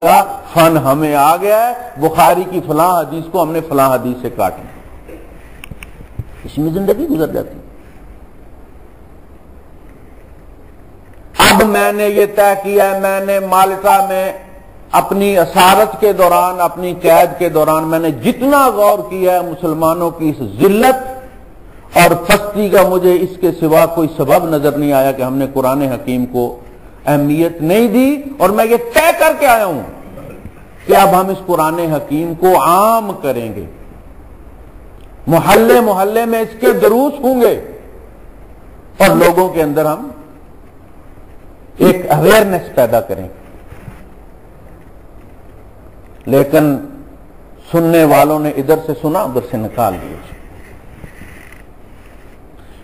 فن ہمیں آ گیا ہے، بخاری کی فلاں حدیث کو ہم نے فلاں حدیث سے کاٹنا، اس میں زندگی گزر جاتی ہے۔ اب میں نے یہ طے کیا ہے، میں نے مالٹا میں اپنی اسارت کے دوران، اپنی قید کے دوران میں نے جتنا غور کیا ہے مسلمانوں کی اس ذلت اور پستی کا، مجھے اس کے سوا کوئی سبب نظر نہیں آیا کہ ہم نے قرآن حکیم کو اہمیت نہیں دی، اور میں یہ طے کر کے آیا ہوں کہ اب ہم اس قرآن حکیم کو عام کریں گے، محلے محلے میں اس کے دروس ہوں گے اور لوگوں کے اندر ہم ایک اویئرنیس پیدا کریں گے۔ لیکن سننے والوں نے ادھر سے سنا ادھر سے نکال دیا،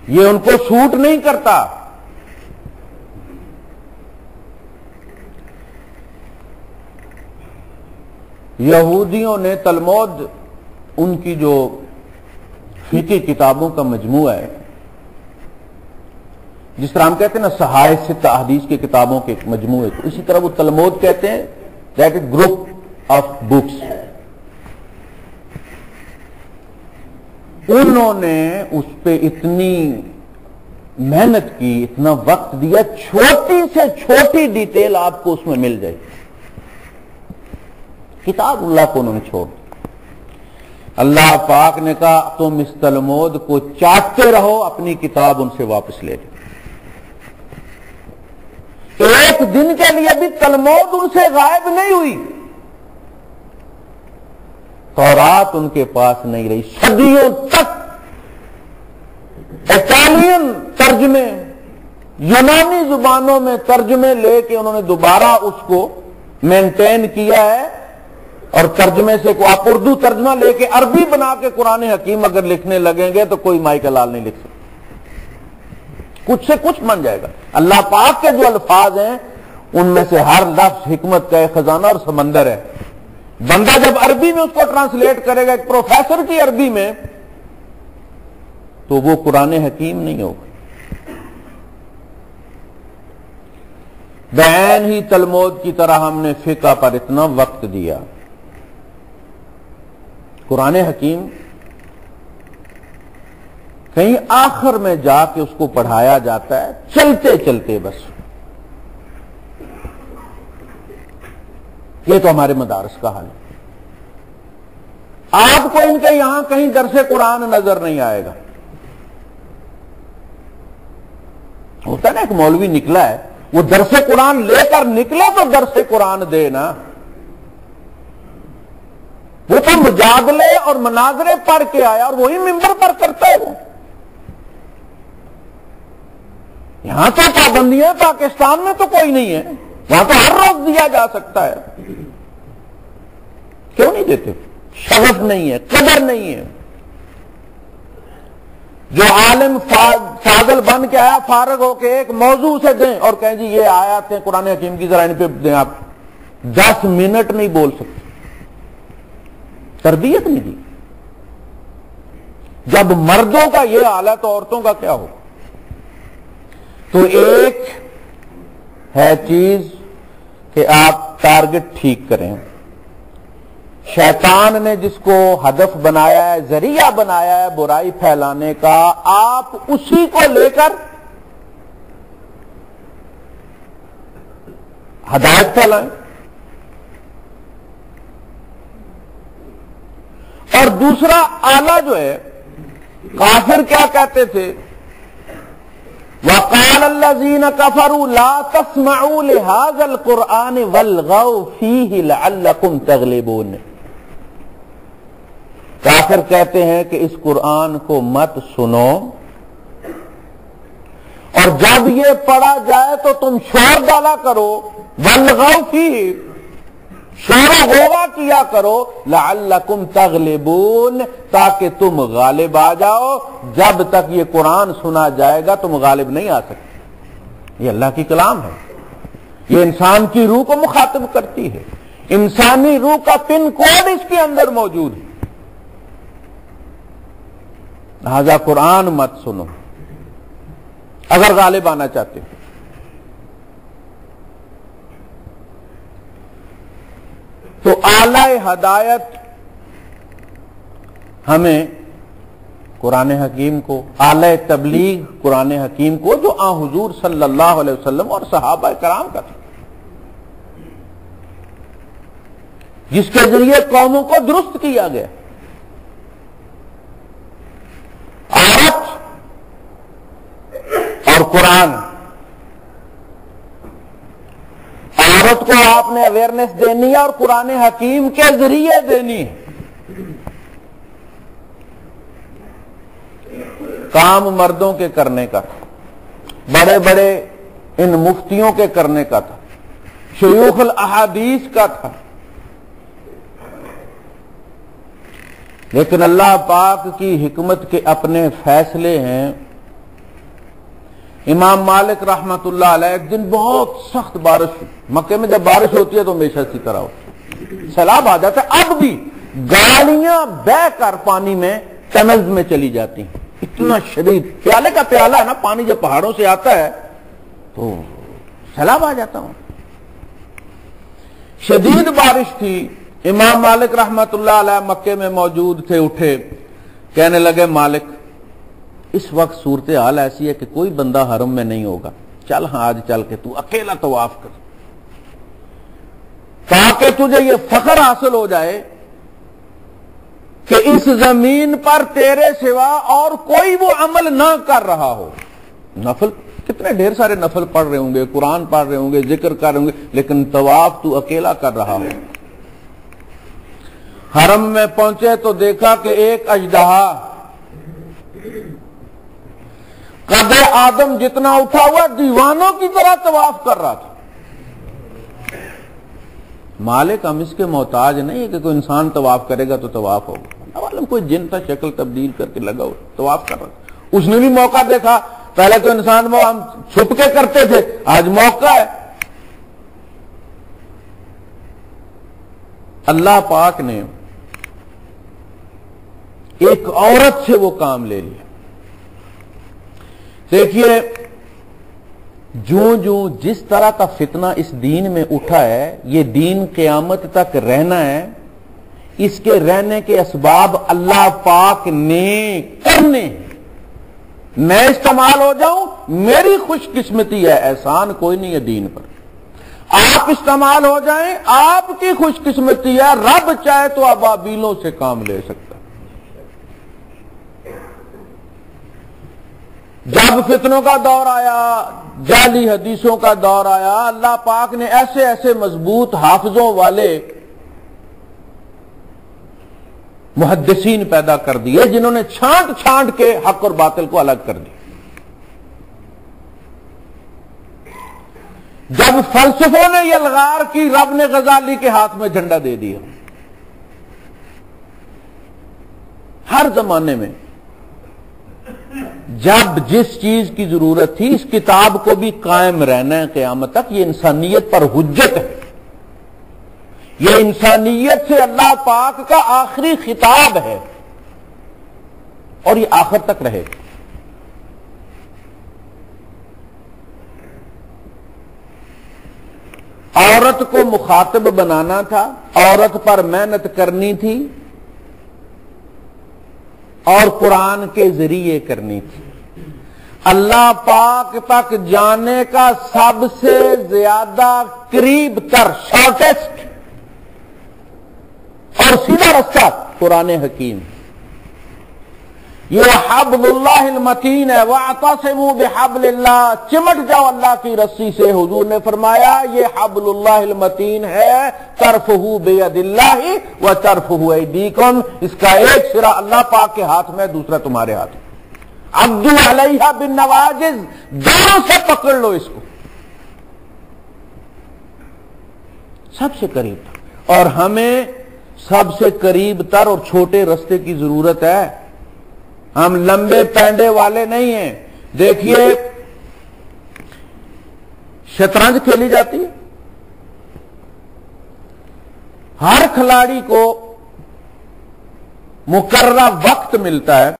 یہ ان کو سوٹ نہیں کرتا۔ یہودیوں نے تلمود، ان کی جو فقہی کتابوں کا مجموعہ ہے، جس طرح ہم کہتے ہیں نا صحائح ستہ احادیث کی کتابوں کے مجموعے کو، اسی طرح وہ تلمود کہتے ہیں، that is group of books. انہوں نے اس پہ اتنی محنت کی، اتنا وقت دیا، چھوٹی سے چھوٹی ڈیٹیل آپ کو اس میں مل جائے گی۔ کتاب اللہ کو انہوں نے چھوڑ دی۔ اللہ پاک نے کہا تم اس تلمود کو چاٹتے رہو، اپنی کتاب ان سے واپس لے لو۔ ایک دن کے لیے بھی تلمود ان سے غائب نہیں ہوئی، تورات ان کے پاس نہیں رہی، صدیوں تک اٹالین ترجمے، یونانی زبانوں میں ترجمے لے کے انہوں نے دوبارہ اس کو مینٹین کیا ہے، اور ترجمے سے کو آپ اردو ترجمہ لے کے عربی بنا کے قرآن حکیم اگر لکھنے لگیں گے تو کوئی مائی کا لال نہیں لکھ سکتا، کچھ سے کچھ بن جائے گا۔ اللہ پاک کے جو الفاظ ہیں ان میں سے ہر لفظ حکمت کا ایک خزانہ اور سمندر ہے۔ بندہ جب عربی میں اس کو ٹرانسلیٹ کرے گا ایک پروفیسر کی عربی میں، تو وہ قرآن حکیم نہیں ہوگا۔ بین ہی تلمود کی طرح ہم نے فقہ پر اتنا وقت دیا، قرآن حکیم کہیں آخر میں جا کے اس کو پڑھایا جاتا ہے چلتے چلتے بس۔ یہ تو ہمارے مدارس کا حال ہے۔ آپ کو ان کے یہاں کہیں درس قرآن نظر نہیں آئے گا۔ ہوتا ہے نا ایک مولوی نکلا ہے، وہ درس قرآن لے کر نکلے تو درس قرآن دے نا، وہ تو مجادلے اور مناظرے پڑھ کے آیا اور وہی ممبر پر کرتا ہے۔ وہ یہاں تو پابندیاں پاکستان میں تو کوئی نہیں ہے، وہاں تو ہر روز دیا جا سکتا ہے، کیوں نہیں دیتے؟ شغف نہیں ہے، قدر نہیں ہے۔ جو عالم فاضل بن کے آیا، فارغ ہو کے ایک موضوع سے دیں اور کہیں جی یہ آیات ہیں قرآن حکیم کی، ذرا ان پہ دیں، آپ 10 منٹ نہیں بول سکتے، تربیت نہیں دی۔ جب مردوں کا یہ حال ہے تو عورتوں کا کیا ہو؟ تو ایک ہے چیز کہ آپ ٹارگٹ ٹھیک کریں۔ شیطان نے جس کو ہدف بنایا ہے، ذریعہ بنایا ہے برائی پھیلانے کا، آپ اسی کو لے کر ہدایت پھیلائیں۔ اور دوسرا آلہ جو ہے، کافر کیا کہتے تھے؟ وَقَالَ الَّذِينَ كَفَرُوا لَا تَسْمَعُوا لِهَذَا الْقُرْآنِ وَالْغَوْا فِيهِ لَعَلَّكُمْ تَغْلِبُونَ۔ کافر کہتے ہیں کہ اس قرآن کو مت سنو، اور جب یہ پڑھا جائے تو تم شور ڈالا کرو، وَالْغَوْا فِيهِ، شور و غوغا کیا کرو، لعلکم تغلبون، تاکہ تم غالب آ جاؤ۔ جب تک یہ قرآن سنا جائے گا تم غالب نہیں آ سکتے۔ یہ اللہ کی کلام ہے، یہ انسان کی روح کو مخاطب کرتی ہے، انسانی روح کا پن کوڈ اس کے اندر موجود ہے۔ لہذا قرآن مت سنو اگر غالب آنا چاہتے ہو۔ تو اعلی ہدایت ہمیں قرآن حکیم کو، اعلی تبلیغ قرآن حکیم کو جو آن حضور صلی اللہ علیہ وسلم اور صحابہ کرام کا تھا، جس کے ذریعے قوموں کو درست کیا گیا۔ عورت اور قرآن، عورت کو آپ نے اویئرنیس دینی ہے اور قرآن حکیم کے ذریعے دینی ہے۔ کام مردوں کے کرنے کا تھا، بڑے بڑے ان مفتیوں کے کرنے کا تھا، شیوخ الاحادیث کا تھا، لیکن اللہ پاک کی حکمت کے اپنے فیصلے ہیں۔ امام مالک رحمت اللہ علیہ ایک دن بہت سخت بارش ہوئی، مکے میں جب بارش ہوتی ہے تو ہمیشہ اسی طرح ہوتی ہے، سیلاب آ جاتا ہے، اب بھی گاڑیاں بہ کر پانی میں ٹنلز میں چلی جاتی ہیں، اتنا شدید پیالے کا پیالہ ہے نا، پانی جب پہاڑوں سے آتا ہے تو سیلاب آ جاتا ہوں۔ شدید بارش تھی، امام مالک رحمت اللہ علیہ مکے میں موجود تھے، اٹھے، کہنے لگے مالک اس وقت صورتحال ایسی ہے کہ کوئی بندہ حرم میں نہیں ہوگا، چل ہاں آج چل کے تو اکیلا طواف کر، تاکہ تجھے یہ فخر حاصل ہو جائے کہ اس زمین پر تیرے سوا اور کوئی وہ عمل نہ کر رہا ہو۔ نفل کتنے ڈھیر سارے نفل پڑھ رہے ہوں گے، قرآن پڑھ رہے ہوں گے، ذکر کر رہے ہوں گے، لیکن طواف تو اکیلا کر رہا ہو۔ حرم میں پہنچے تو دیکھا کہ ایک اژدہا قد آدم جتنا اٹھا ہوا دیوانوں کی طرح طواف کر رہا تھا۔ مالک ہم اس کے محتاج نہیں ہے کہ کوئی انسان طواف کرے گا تو طواف ہوگا، اللہ معلوم کوئی جن تھا شکل تبدیل کر کے لگا ہوا طواف کر رہا تھا، اس نے بھی موقع دیکھا، پہلے تو انسان وہ ہم چھپ کے کرتے تھے، آج موقع ہے۔ اللہ پاک نے ایک عورت سے وہ کام لے لیا۔ دیکھیے جو جس طرح کا فتنہ اس دین میں اٹھا ہے، یہ دین قیامت تک رہنا ہے، اس کے رہنے کے اسباب اللہ پاک نے کرنے، میں استعمال ہو جاؤں میری خوش قسمتی ہے، احسان کوئی نہیں ہے دین پر، آپ استعمال ہو جائیں آپ کی خوش قسمتی ہے، رب چاہے تو ابابیلوں سے کام لے سکتا۔ جب فتنوں کا دور آیا، جعلی حدیثوں کا دور آیا، اللہ پاک نے ایسے ایسے مضبوط حافظوں والے محدثین پیدا کر دیے جنہوں نے چھانٹ چھانٹ کے حق اور باطل کو الگ کر دیا۔ جب فلسفوں نے یہ الغار کی، رب نے غزالی کے ہاتھ میں جھنڈا دے دیا۔ ہر زمانے میں جب جس چیز کی ضرورت تھی، اس کتاب کو بھی قائم رہنا ہے قیامت تک، یہ انسانیت پر حجت ہے، یہ انسانیت سے اللہ پاک کا آخری خطاب ہے اور یہ آخر تک رہے گا۔ عورت کو مخاطب بنانا تھا، عورت پر محنت کرنی تھی اور قرآن کے ذریعے کرنی تھی۔ اللہ پاک تک جانے کا سب سے زیادہ قریب تر، شارٹیسٹ اور سیدھا رستہ قرآن حکیم، یہ حبل اللہ المتین ہے، وَاعْتَصِمُوا بِحَبْلِ اللَّهِ، چمٹ جاؤ اللہ کی رسی سے۔ حضور نے فرمایا یہ حبل اللہ المتین ہے، طرفہ بید اللہ وطرفہ ایدیکم، اس کا ایک سرا اللہ پاک کے ہاتھ میں، دوسرا تمہارے ہاتھ میں، عضوا علیہا بالنواجذ، دونوں سے پکڑ لو اس کو، سب سے قریب تر۔ اور ہمیں سب سے قریب تر اور چھوٹے رستے کی ضرورت ہے، ہم لمبے پینڈے والے نہیں ہیں۔ دیکھیے شطرنج کھیلی جاتی ہے، ہر کھلاڑی کو مقررہ وقت ملتا ہے،